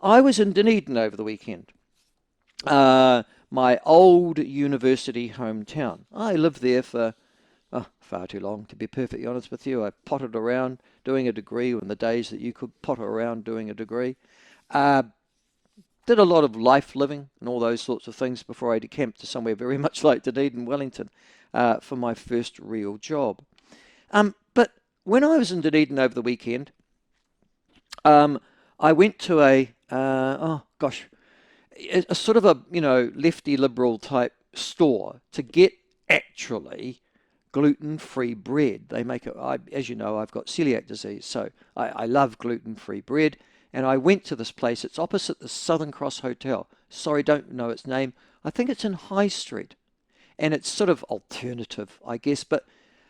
I was in Dunedin over the weekend. My old university hometown. I lived there for far too long, to be perfectly honest with you. I potted around doing a degree in the days that you could potter around doing a degree. Uh, did a lot of life living and all those sorts of things before I decamped to somewhere very much like Dunedin, Wellington, for my first real job. But when I was in Dunedin over the weekend, I went to a sort of a lefty liberal type store to get actually gluten-free bread. They make it. As you know, I've got celiac disease, so I love gluten-free bread. And I went to this place. It's opposite the Southern Cross Hotel. Sorry, don't know its name. I think it's in High Street, and it's sort of alternative, I guess, but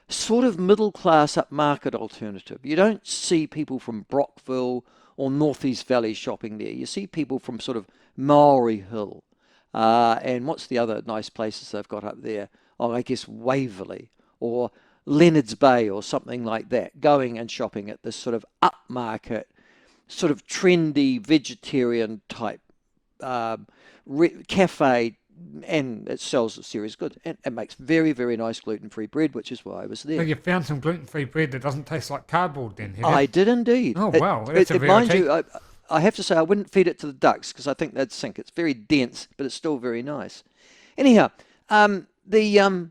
sort of middle-class upmarket alternative. You don't see people from Brockville or North East Valley shopping there. You see people from sort of Maori Hill. And what's the other nice places they've got up there? Oh, I guess Waverley or Leonards Bay or something like that, going and shopping at this sort of upmarket, sort of trendy vegetarian type cafe, and it sells a serious goods, and it makes very, very nice gluten-free bread, which is why I was So there. you found some gluten-free bread that doesn't taste like cardboard then, have you? I did indeed. Oh, wow, that's a Mind rarity. you, I have to say I wouldn't feed it to the ducks because I think they'd sink. It's very dense, but it's still very nice. Anyhow, the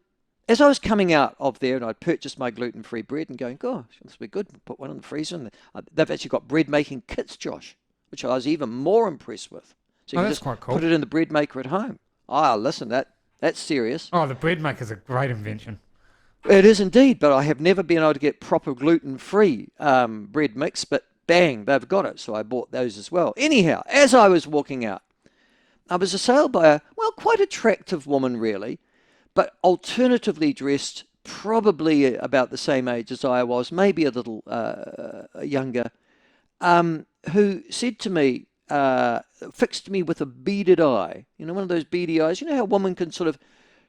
as I was coming out of there and I'd purchased my gluten-free bread and going, gosh, this will be good. Put one in the freezer. And they've actually got bread making kits, Josh, which I was even more impressed with. So Oh, you can that's just quite put cool. it in the bread maker at home. Ah, listen, that's serious. Oh, the bread maker's a great invention. It is indeed, but I have never been able to get proper gluten-free bread mix, but bang, they've got it. So I bought those as well. Anyhow, as I was walking out, I was assailed by quite attractive woman, really, but alternatively dressed, probably about the same age as I was, maybe a little younger, who said to me, fixed me with a beaded eye. You know, one of those beady eyes. You know how a woman can sort of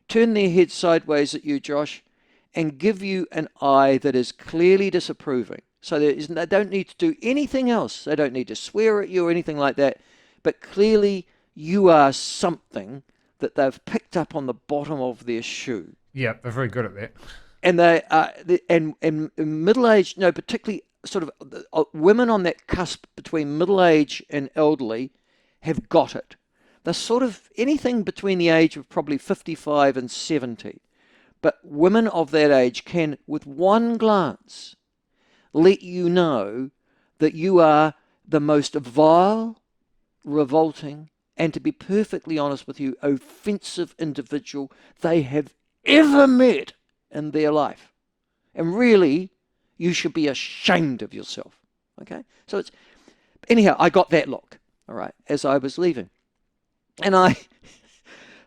turn their head sideways at you, Josh, and give you an eye that is clearly disapproving. So they don't need to do anything else. They don't need to swear at you or anything like that. But clearly you are something that they've picked up on the bottom of their shoe. Yeah, they're very good at that. And and middle age, no, particularly sort of women on that cusp between middle age and elderly have got it. They're sort of anything between the age of probably 55 and 70. But women of that age can, with one glance, let you know that you are the most vile, revolting, and to be perfectly honest with you, offensive individual they have ever met in their life. And really, you should be ashamed of yourself. Okay? So anyhow, I got that look, all right, as I was leaving. And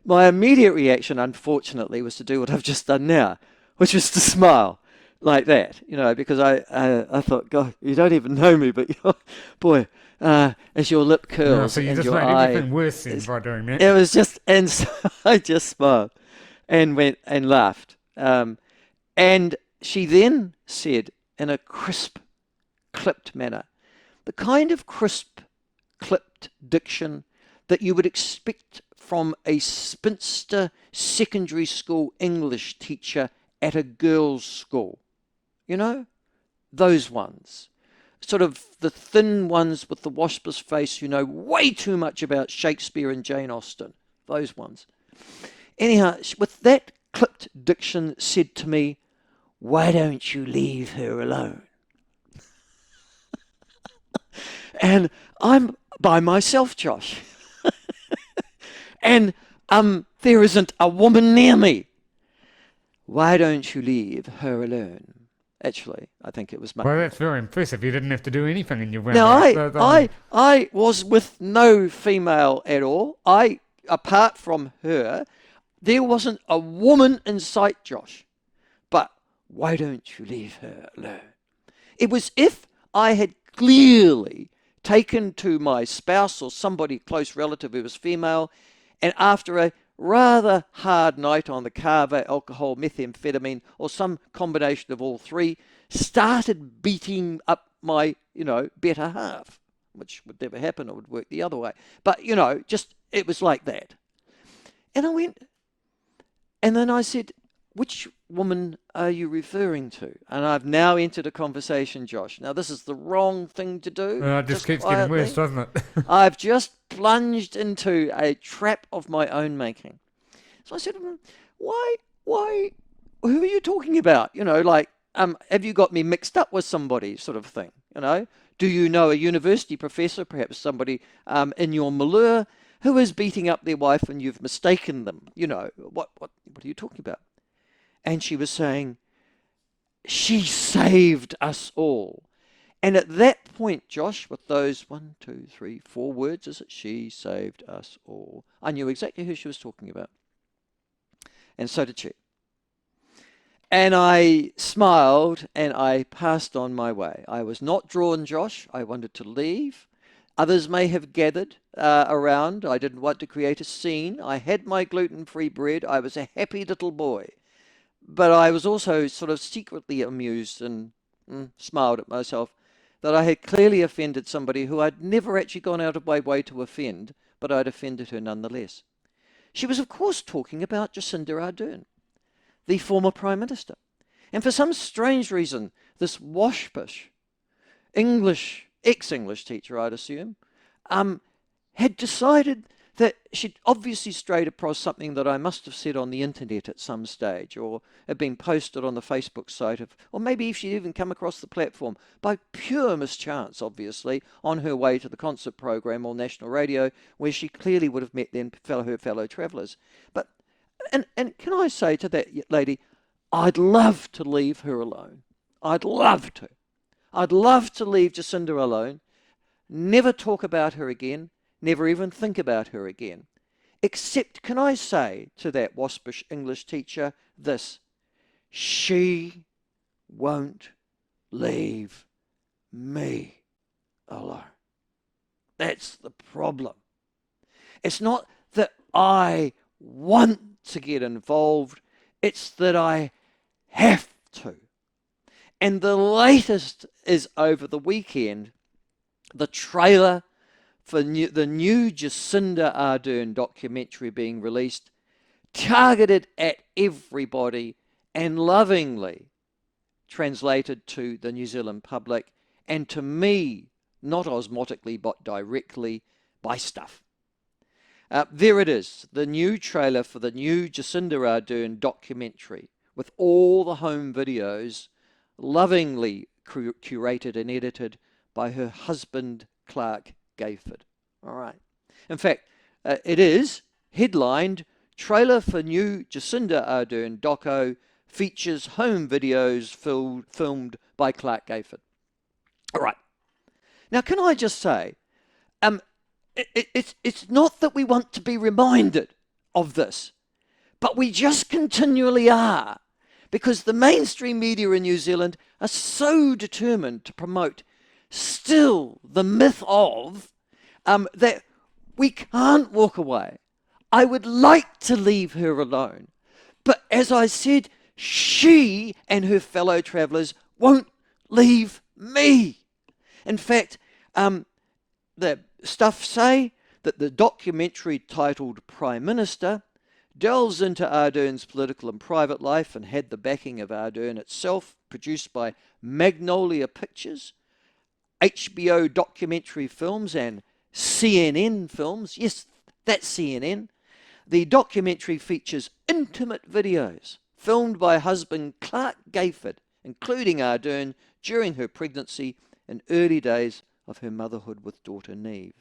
my immediate reaction, unfortunately, was to do what I've just done now, which was to smile like that, because I thought, God, you don't even know me, but boy, as your lip No, curls so you and just your made eye, everything worse then by doing that. it was just, and so I just smiled and went and laughed. And she then said in a crisp, clipped manner, the kind of crisp, clipped diction that you would expect from a spinster secondary school English teacher at a girls' school. You know, those ones. Sort of the thin ones with the waspus face who know way too much about Shakespeare and Jane Austen. Those ones. Anyhow, with that clipped diction said to me, why don't you leave her alone? And I'm by myself, Josh. And there isn't a woman near me. Why don't you leave her alone? Actually, I think it was my. Well, that's very impressive. You didn't have to do anything in your Now roundabout. I was with no female at all. Apart from her, there wasn't a woman in sight, Josh. But why don't you leave her alone? It was if I had clearly taken to my spouse or somebody close relative who was female, and after a rather hard night on the kava, alcohol, methamphetamine, or some combination of all three, started beating up my, better half. which would never happen. It would work the other way. But, just it was like that. And I went, and then I said, which woman are you referring to? And I've now entered a conversation, Josh. Now, this is the wrong thing to do. It just keeps getting worse, doesn't it? I've just plunged into a trap of my own making. So I said, why, who are you talking about? Have you got me mixed up with somebody, sort of thing? Do you know a university professor, perhaps somebody in your milieu, who is beating up their wife and you've mistaken them? What are you talking about? And she was saying, she saved us all. And at that point, Josh, with those 1, 2, 3, 4 words, is it? She saved us all. I knew exactly who she was talking about. And so did she. And I smiled and I passed on my way. I was not drawn, Josh. I wanted to leave. Others may have gathered around. I didn't want to create a scene. I had my gluten-free bread. I was a happy little boy. But I was also sort of secretly amused and smiled at myself that I had clearly offended somebody who I'd never actually gone out of my way to offend, but I'd offended her nonetheless. She was, of course, talking about Jacinda Ardern, the former Prime Minister. And for some strange reason, this waspish ex-English teacher, I'd assume, had decided that she'd obviously strayed across something that I must have said on the internet at some stage, or had been posted on the Facebook site or maybe if she'd even come across the platform by pure mischance, obviously, on her way to the concert program on national radio, where she clearly would have met her fellow travellers. But and can I say to that lady, I'd love to leave her alone. I'd love to. I'd love to leave Jacinda alone, never talk about her again, never even think about her again. Except, can I say to that waspish English teacher this, she won't leave me alone. That's the problem. It's not that I want to get involved, it's that I have to. And the latest is over the weekend, the trailer for the new Jacinda Ardern documentary being released, targeted at everybody and lovingly translated to the New Zealand public, and to me, not osmotically but directly, by stuff. There it is, the new trailer for the new Jacinda Ardern documentary, with all the home videos lovingly curated and edited by her husband, Clark Gayford. All right. In fact, it is headlined, Trailer for New Jacinda Ardern Doco features home videos filmed by Clark Gayford. All right. Now, can I just say, it's not that we want to be reminded of this, but we just continually are, because the mainstream media in New Zealand are so determined to promote still the myth of that we can't walk away. I would like to leave her alone. But as I said, she and her fellow travellers won't leave me. In fact, the stuff say that the documentary titled Prime Minister delves into Ardern's political and private life and had the backing of Ardern itself, produced by Magnolia Pictures, HBO documentary films and CNN films. Yes, that's CNN. The documentary features intimate videos filmed by husband Clark Gayford, including Ardern during her pregnancy and early days of her motherhood with daughter Neve.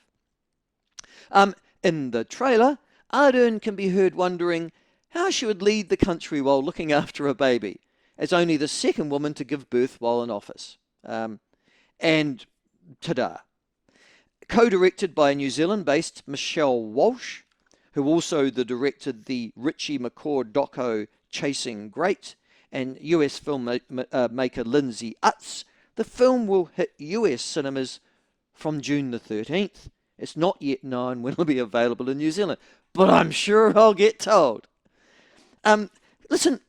In the trailer, Ardern can be heard wondering how she would lead the country while looking after a baby, as only the second woman to give birth while in office. And ta-da. Co-directed by New Zealand-based Michelle Walsh, who also directed the Richie McCaw doco Chasing Great, and US filmmaker Lindsay Utz. The film will hit US cinemas from June the 13th. It's not yet known when it'll be available in New Zealand, but I'm sure I'll get told. Listen,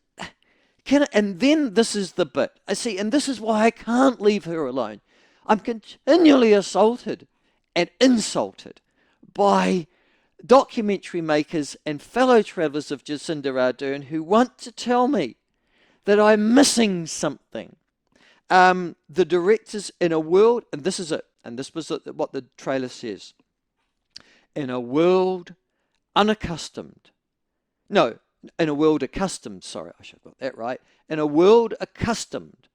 and then this is the bit. I see, and this is why I can't leave her alone. I'm continually assaulted and insulted by documentary makers and fellow travellers of Jacinda Ardern who want to tell me that I'm missing something. The directors in a world, and this is it, and this was what the trailer says, in a world unaccustomed, no, in a world accustomed, sorry, I should have got that right, in a world accustomed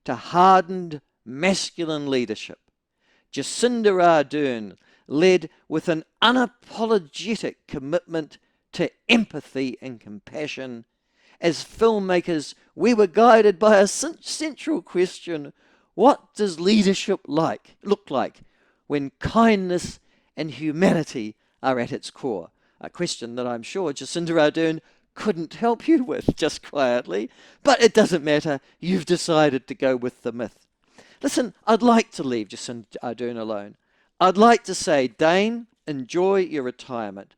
to hardened masculine leadership, Jacinda Ardern led with an unapologetic commitment to empathy and compassion. As filmmakers, we were guided by a central question: what does leadership look like when kindness and humanity are at its core? A question that I'm sure Jacinda Ardern couldn't help you with, just quietly, but it doesn't matter. You've decided to go with the myth. Listen, I'd like to leave Jacinda Ardern alone. I'd like to say, Dane, enjoy your retirement.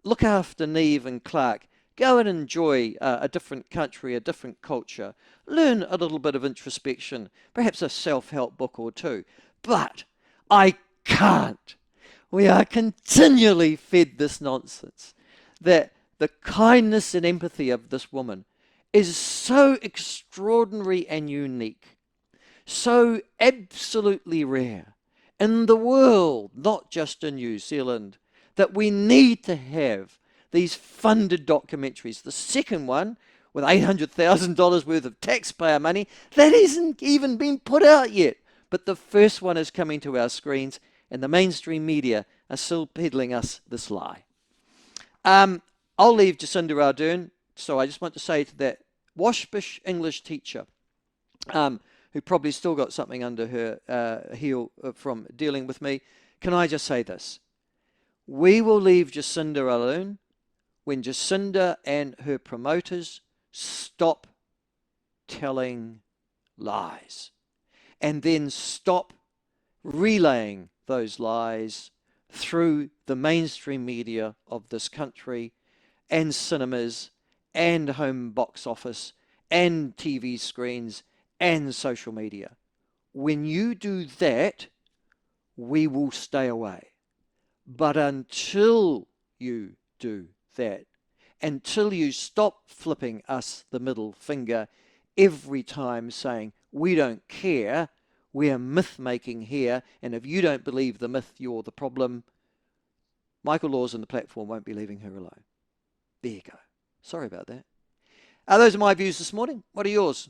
Look after Neve and Clark. Go and enjoy a different country, a different culture. Learn a little bit of introspection, perhaps a self-help book or two. But I can't. We are continually fed this nonsense that the kindness and empathy of this woman is so extraordinary and unique, so absolutely rare in the world, not just in New Zealand, that we need to have these funded documentaries. The second one, with $800,000 worth of taxpayer money, that hasn't even been put out yet. But the first one is coming to our screens, and the mainstream media are still peddling us this lie. I'll leave Jacinda Ardern, so I just want to say to that waspish English teacher, who probably still got something under her heel from dealing with me, can I just say this? We will leave Jacinda alone when Jacinda and her promoters stop telling lies, and then stop relaying those lies through the mainstream media of this country and cinemas and home box office and TV screens and social media. When you do that, we will stay away. But until you do that, until you stop flipping us the middle finger every time saying, we don't care, we're myth-making here, and if you don't believe the myth, you're the problem, Michael Laws and the platform won't be leaving her alone. There you go. Sorry about that. Those are my views this morning. What are yours?